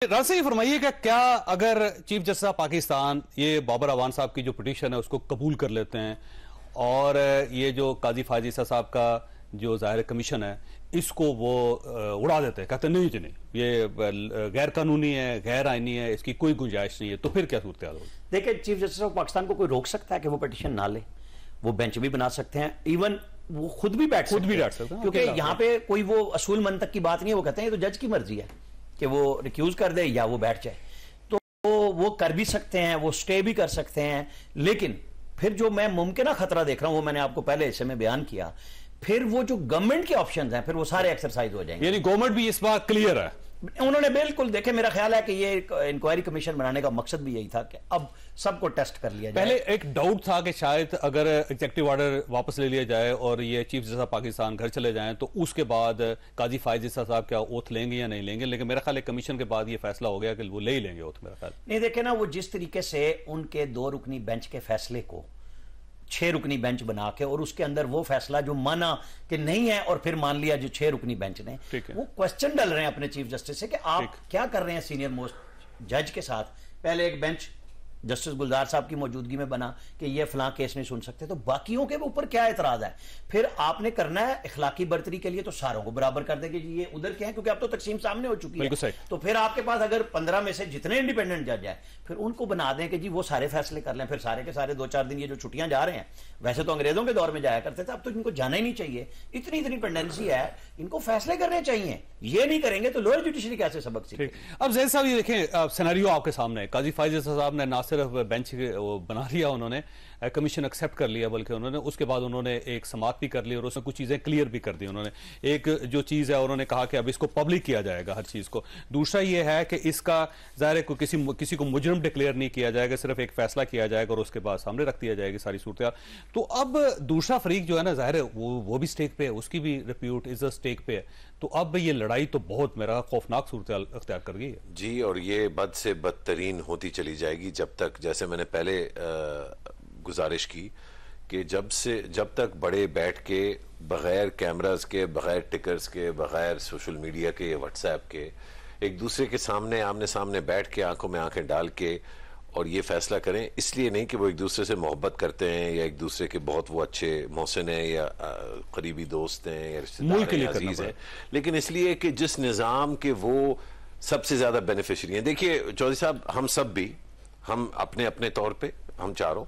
राज ये फरमाइए कि क्या अगर चीफ जस्टिस ऑफ पाकिस्तान ये बाबर अवान साहब की जो पिटीशन है उसको कबूल कर लेते हैं और ये जो काजी फायज ईसा साहब का जो ज़ाहिर कमीशन है इसको वो उड़ा देते हैं, कहते नहीं जी नहीं, ये गैर कानूनी है, गैर आईनी है, इसकी कोई गुंजाइश नहीं है, तो फिर क्या सूरत हाल होगी? देखिए, चीफ जस्टिस ऑफ पाकिस्तान को कोई रोक सकता है कि वो पिटीशन ना ले? वो बेंच भी बना सकते हैं, इवन वो खुद भी बैठ सकते हैं, क्योंकि यहाँ पे कोई वो असूल मंतक की बात नहीं है। वो कहते हैं ये तो जज की मर्जी है कि वो रिक्यूज कर दे या वो बैठ जाए, तो वो कर भी सकते हैं, वो स्टे भी कर सकते हैं। लेकिन फिर जो मैं मुमकिन खतरा देख रहा हूं वो मैंने आपको पहले हिस्से में बयान किया, फिर वो जो गवर्नमेंट के ऑप्शंस हैं फिर वो सारे एक्सरसाइज हो जाएंगे। यानी गवर्नमेंट भी इस बात क्लियर है, उन्होंने बिल्कुल देखे, मेरा ख्याल है कि ये इंक्वायरी कमीशन बनाने का मकसद भी यही था कि अब सबको टेस्ट कर लिया जाए। पहले एक डाउट था कि शायद अगर एग्जेक्टिव ऑर्डर वापस ले लिया जाए और ये चीफ जस्टिस ऑफ पाकिस्तान घर चले जाएं तो उसके बाद काजी फायज ईसा साहब क्या ओथ लेंगे या नहीं लेंगे, लेकिन मेरा ख्याल है कमीशन के बाद ये फैसला हो गया कि वो ले ही लेंगे ओथ। मेरा ख्याल नहीं, देखे ना, वो जिस तरीके से उनके 2 रुकनी बेंच के फैसले को 6 रुकनी बेंच बना के और उसके अंदर वो फैसला जो माना कि नहीं है और फिर मान लिया जो 6 रुकनी बेंच ने, वो क्वेश्चन डाल रहे हैं अपने चीफ जस्टिस से कि आप क्या कर रहे हैं सीनियर मोस्ट जज के साथ। पहले एक बेंच जस्टिस गुलजार साहब की मौजूदगी में बना कि ये फलां केस नहीं सुन सकते, तो बाकियों के ऊपर क्या एतराज है? फिर आपने करना है इखलाकी बर्तरी के लिए तो सारों को बराबर कर देंगे जी, ये उधर के हैं, क्योंकि अब तो तकसीम सामने हो चुकी है। तो फिर आपके पास अगर 15 में से जितने इंडिपेंडेंट जज है फिर उनको बना दें कि जी वो सारे फैसले कर लें। फिर सारे के सारे 2-4 दिन ये जो छुट्टियां जा रहे हैं, वैसे तो अंग्रेजों के दौर में जाया करते थे, अब तो इनको जाना ही नहीं चाहिए, इतनी पेंडेंसी है, इनको फैसले करने चाहिए। ये नहीं करेंगे तो लोअर जुडिशरी कैसे सबक सीखे? अब जैद साहब ये देखें, सिनेरियो आपके सामने, काजी फायज ईसा साहब ने ना सिर्फ बेंच वो बना लिया, उन्होंने कमीशन एक्सेप्ट कर लिया, बल्कि उन्होंने उसके बाद उन्होंने एक समाअत भी कर ली और उसमें कुछ चीजें क्लियर भी कर दी उन्होंने। एक जो चीज है उन्होंने कहा कि अब इसको पब्लिक किया जाएगा हर चीज को। दूसरा ये है कि इसका जाहिर है किसी को मुजरिम डिक्लेयर नहीं किया जाएगा, सिर्फ एक फैसला किया जाएगा और उसके बाद सामने रख दिया जाएगी सारी सूरत। तो अब दूसरा फरीक जो है ना, जाहिर है वो भी स्टेक पे है, उसकी भी रिप्यूट इज्जत स्टेक पे है, तो अब ये लड़ाई तो बहुत मेरा खौफनाक सूरत अख्तियार कर गई है जी। और ये बद से बदतरीन होती चली जाएगी जब तक, जैसे मैंने पहले गुजारिश की कि जब तक बड़े बैठ के बगैर कैमरास के, बगैर टिकर्स के, बगैर सोशल मीडिया के, व्हाट्सएप के, एक दूसरे के सामने आमने सामने बैठ के आंखों में आंखें डाल के और ये फैसला करें, इसलिए नहीं कि वो एक दूसरे से मोहब्बत करते हैं या एक दूसरे के बहुत वो अच्छे मोहसिन हैं या करीबी दोस्त हैं या रिश्तेदार हैं, अजीज हैं, लेकिन इसलिए कि जिस निज़ाम के वो सबसे ज्यादा बेनिफिशरी हैं। देखिए चौधरी साहब, हम अपने अपने तौर पे हम चारों,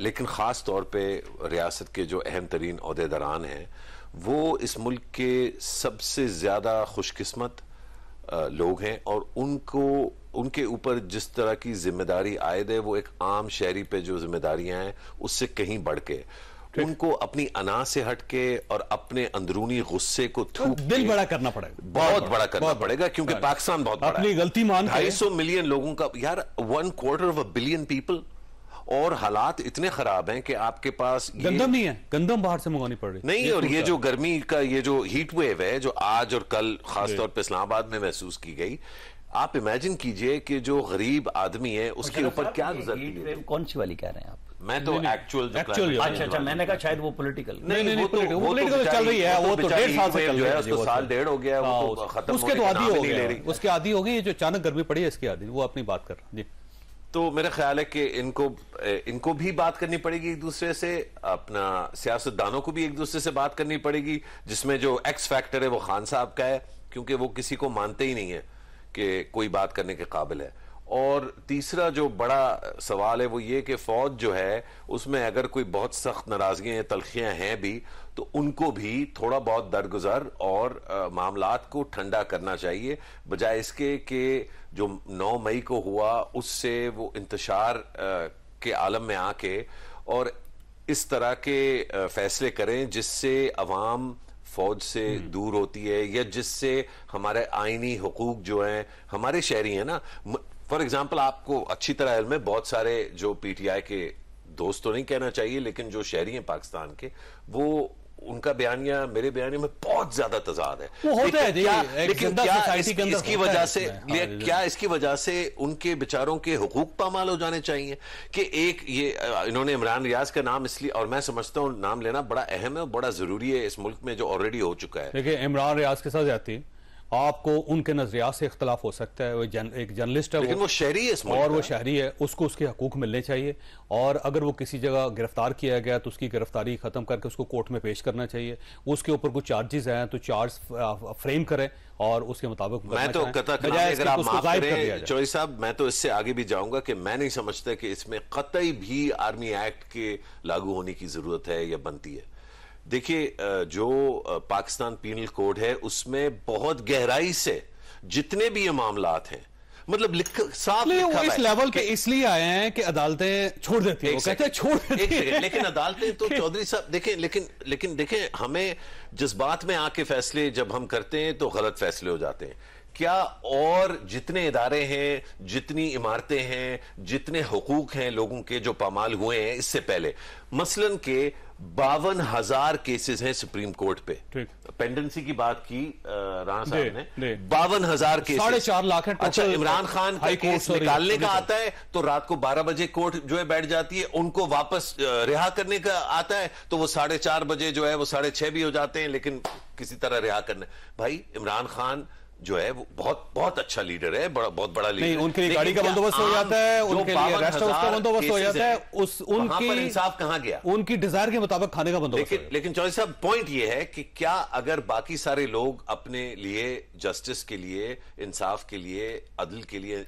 लेकिन ख़ास तौर पे रियासत के जो अहम तरीन ओहदेदारान हैं वो इस मुल्क के सबसे ज़्यादा खुशकिस्मत लोग हैं और उनके ऊपर जिस तरह की जिम्मेदारी आयद है वो एक आम शहरी पे जो जिम्मेदारियां हैं उससे कहीं बढ़ के उनको अपनी अना से हटके और अपने अंदरूनी गुस्से को थूक दिल बड़ा करना पड़ेगा, बहुत बड़ा करना पड़ेगा, क्योंकि पाकिस्तान बहुत बड़ा है, अपनी गलती मान 250 मिलियन लोगों का, यार 1/4 बिलियन पीपल, और हालात इतने खराब हैं कि आपके पास गंदम नहीं है, गंदम बाहर से मंगानी पड़ रही नहीं। और ये जो गर्मी का ये जो हीट वेव है जो आज और कल खासतौर पर इस्लामाबाद में महसूस की गई, आप इमेजिन कीजिए कि जो गरीब आदमी है उसके ऊपर क्या गुजरती है। कौन सी वाली कह रहे हैं आप? मैं तो एक्चुअल अच्छा, मैंने कहा शायद वो पॉलिटिकल नहीं, वो पॉलिटिकल चल रही है, वो तो 1.5 साल से चल रही है, उसको साल 1.5 हो गया, वो तो खत्म, उसके तो आदी हो गया, उसके आदी हो गई, ये जो अचानक गर्मी पड़ी है इसकी आदी, वो अपनी बात कर जी। तो मेरा ख्याल है कि इनको भी बात करनी पड़ेगी एक दूसरे से, अपना सियासतदानों को भी एक दूसरे से बात करनी पड़ेगी, जिसमें जो एक्स फैक्टर है वो खान साहब का है, क्योंकि वो किसी को मानते ही नहीं है कि कोई बात करने के काबिल है। और तीसरा जो बड़ा सवाल है वो ये कि फौज जो है उसमें अगर कोई बहुत सख्त नाराजगियां या तलखियां हैं भी तो उनको भी थोड़ा बहुत दरगुजर और मामलात को ठंडा करना चाहिए, बजाय इसके कि जो 9 मई को हुआ उससे वो इंतशार के आलम में आके और इस तरह के फैसले करें जिससे अवाम फौज से दूर होती है या जिससे हमारे आईनी हुकूक जो हैं, हमारे शहरी हैं ना, फॉर एग्जाम्पल आपको अच्छी तरह इल्म है, बहुत सारे जो पीटीआई के दोस्त तो नहीं कहना चाहिए लेकिन जो शहरी हैं पाकिस्तान के, वो उनका बयानिया मेरे बयानिया में बहुत ज्यादा तजाद है। वो होता है लेकिन क्या इसकी वजह से इसकी वजह से उनके बेचारों के हुकूक पामाल हो जाने चाहिए कि एक ये इन्होंने इमरान रियाज का नाम इसलिए, और मैं समझता हूँ नाम लेना बड़ा अहम है और बड़ा जरूरी है इस मुल्क में जो ऑलरेडी हो चुका है। देखिए इमरान रियाज के साथ जाती आपको उनके नजरिया से इख्तलाफ हो सकता है, एक जर्नलिस्ट है, लेकिन वो शहरी है और वो शहरी है, उसको उसके हकूक मिलने चाहिए। और अगर वो किसी जगह गिरफ्तार किया गया तो उसकी गिरफ्तारी खत्म करके उसको कोर्ट में पेश करना चाहिए। उसके ऊपर कुछ चार्जेस हैं तो चार्ज फ्रेम करें और उसके मुताबिक मैं तो अगर आप माफ करें चौधरी साहब, मैं तो इससे आगे भी जाऊंगा कि मैं नहीं समझता कि इसमें कतई भी आर्मी एक्ट के लागू होने की जरूरत है या बनती है। देखिए, जो पाकिस्तान पीनल कोड है उसमें बहुत गहराई से जितने भी ये मामलात हैं, मतलब साफ लिखा इस लेवल पे इसलिए आए हैं कि अदालतें छोड़ देती हैं, कहते हैं छोड़ देती हैं। लेकिन अदालतें तो चौधरी साहब देखें, लेकिन देखें, हमें जज्बात में आके फैसले जब हम करते हैं तो गलत फैसले हो जाते हैं। क्या और जितने इदारे हैं, जितनी इमारतें हैं, जितने हुकूक हैं लोगों के जो पामाल हुए हैं इससे पहले, मसलन के 52,000 केसेस हैं सुप्रीम कोर्ट पे। पेंडेंसी की बात की राणा साहब ने, 52,000 केसेस, 4.5 लाख है। अच्छा, इमरान खान का केस निकालने का आता है तो रात को 12 बजे कोर्ट जो है बैठ जाती है, उनको वापस रिहा करने का आता है तो वो 4:30 बजे जो है वो 6:30 भी हो जाते हैं, लेकिन किसी तरह रिहा करने। भाई इमरान खान जो है वो बहुत अच्छा लीडर है, बहुत बड़ा लीडर। नहीं, उनके लिए गाड़ी का बंदोबस्त हो जाता है, उनके लिए रेस्ट हाउस का बंदोबस्त हो जाता है, उनकी इंसाफ कहां गया, उनकी डिजायर के मुताबिक खाने का बंदोबस्त। लेकिन चौधरी साहब, पॉइंट ये है कि क्या अगर बाकी सारे लोग अपने लिए जस्टिस के लिए, इंसाफ के लिए, अदल के लिए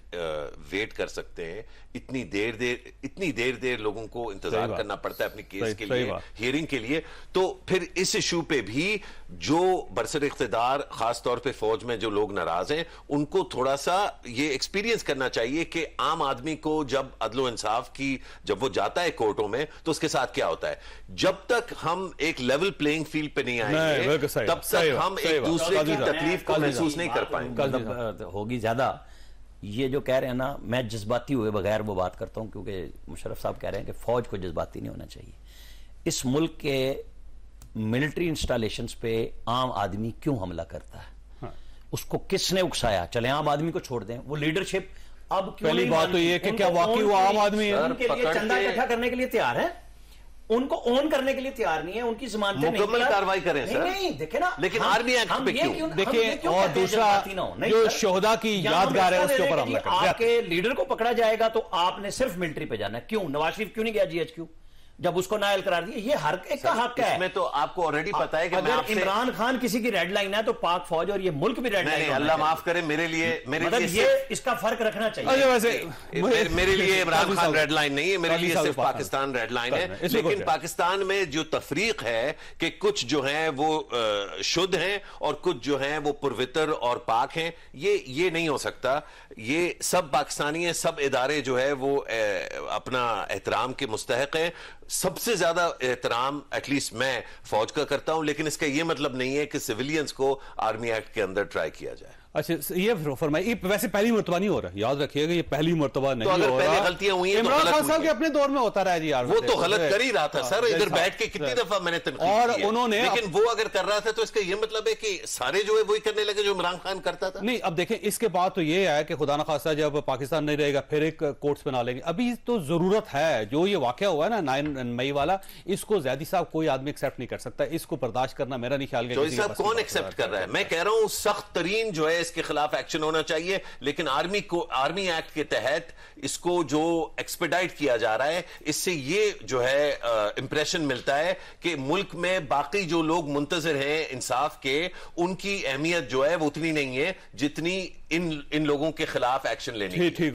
वेट कर सकते हैं, इतनी देर लोगों को इंतजार करना पड़ता है अपनी केस के लिए, हियरिंग के लिए, तो फिर इस इशू पे भी जो बरसर इख्तिदार, खास तौर पे फौज में जो लोग नाराज हैं, उनको थोड़ा सा ये एक्सपीरियंस करना चाहिए कि आम आदमी को जब अदलो इंसाफ की, जब वो जाता है कोर्टों में तो उसके साथ क्या होता है। जब तक हम एक लेवल प्लेइंग फील्ड पे नहीं आएंगे तब तक हम एक दूसरे की तकलीफ को महसूस नहीं कर पाएंगे। होगी ज्यादा। ये जो कह रहे हैं ना, मैं जज्बाती हुए बगैर वो बात करता हूं, क्योंकि मुशर्रफ साहब कह रहे हैं कि फौज को जज्बाती नहीं होना चाहिए। इस मुल्क के मिलिट्री इंस्टॉलेशंस पे आम आदमी क्यों हमला करता है? हाँ। उसको किसने उकसाया? चले आम आदमी को छोड़ दें, वो लीडरशिप अब क्यों? पहली बात तो ये कि क्या वाकई वो आम आदमी है? उनके लिए चंदा इकट्ठा करने के लिए तैयार है, उनको ओन करने के लिए तैयार नहीं है, उनकी जमानतें मुकम्मल कार्रवाई करें सर। नहीं, देखे ना, लेकिन आर्मी एक्ट पे क्यों? देखिए, और दूसरा जो शोहदा की यादगार है उसके ऊपर हमला करें। आपके लीडर को पकड़ा जाएगा तो आपने सिर्फ मिलिट्री पे जाना है। क्यों नवाज शरीफ क्यों नहीं गया GHQ जब उसको नायल करार दिया? ये हर एक का हक है। इसमें तो आपको ऑलरेडी पता है कि अगर इमरान खान किसी की रेड लाइन है तो पाक फौज और ये मुल्क भी रेड लाइन है। अल्लाह माफ करे, मेरे लिए ये इसका फर्क रखना चाहिए। वैसे मेरे लिए इमरान खान रेड लाइन नहीं है, मेरे लिए सिर्फ पाकिस्तान रेड लाइन है। लेकिन पाकिस्तान में जो तफरीक है कि कुछ जो है वो शुद्ध हैं और कुछ जो है वो पुरवितर और पाक हैं, ये नहीं हो सकता। ये सब पाकिस्तानी है, सब इदारे जो है वो अपना एहतराम के मुस्तहक है। सबसे ज्यादा एहतराम एटलीस्ट मैं फौज का करता हूं, लेकिन इसका यह मतलब नहीं है कि सिविलियंस को आर्मी एक्ट के अंदर ट्राई किया जाए। अच्छा, ये फरमाइए, वैसे पहली मरतबा नहीं हो रहा, याद रखिएगा, ये पहली मरतबा नहीं तो अगर हो पहले रहा। गलतियां हुई हैं तो इमरान खान साहब के अपने दौर में होता रहा है जी यार, वो तो गलत कर ही रहा था सर, इधर बैठ के कितनी दफा मैंने तनकीद और की है। उन्होंने लेकिन वो अगर कर रहा था तो इसका ये मतलब है कि सारे जो है वही करने लगे जो इमरान खान करता था। नहीं, अब देखें, इसके बाद तो ये है कि खुदा ना खासा जब पाकिस्तान नहीं रहेगा फिर एक कोर्ट्स बना लेंगे। अभी तो जरूरत है, जो ये वाकया हुआ है ना 9 मई वाला, इसको ज़ैदी साहब कोई आदमी एक्सेप्ट नहीं कर सकता। इसको बर्दाश्त करना मेरा नहीं ख्याल। चौधरी साहब कौन एक्सेप्ट कर रहा है? मैं कह रहा हूं सख्त तरीन जो है इसके खिलाफ एक्शन होना चाहिए, लेकिन आर्मी एक्ट के तहत इसको जो एक्सपेडाइट किया जा रहा है, इससे ये जो है इंप्रेशन मिलता है कि मुल्क में बाकी जो लोग मुंतजर हैं इंसाफ के, उनकी अहमियत जो है वो उतनी नहीं है जितनी इन लोगों के खिलाफ एक्शन लेने की।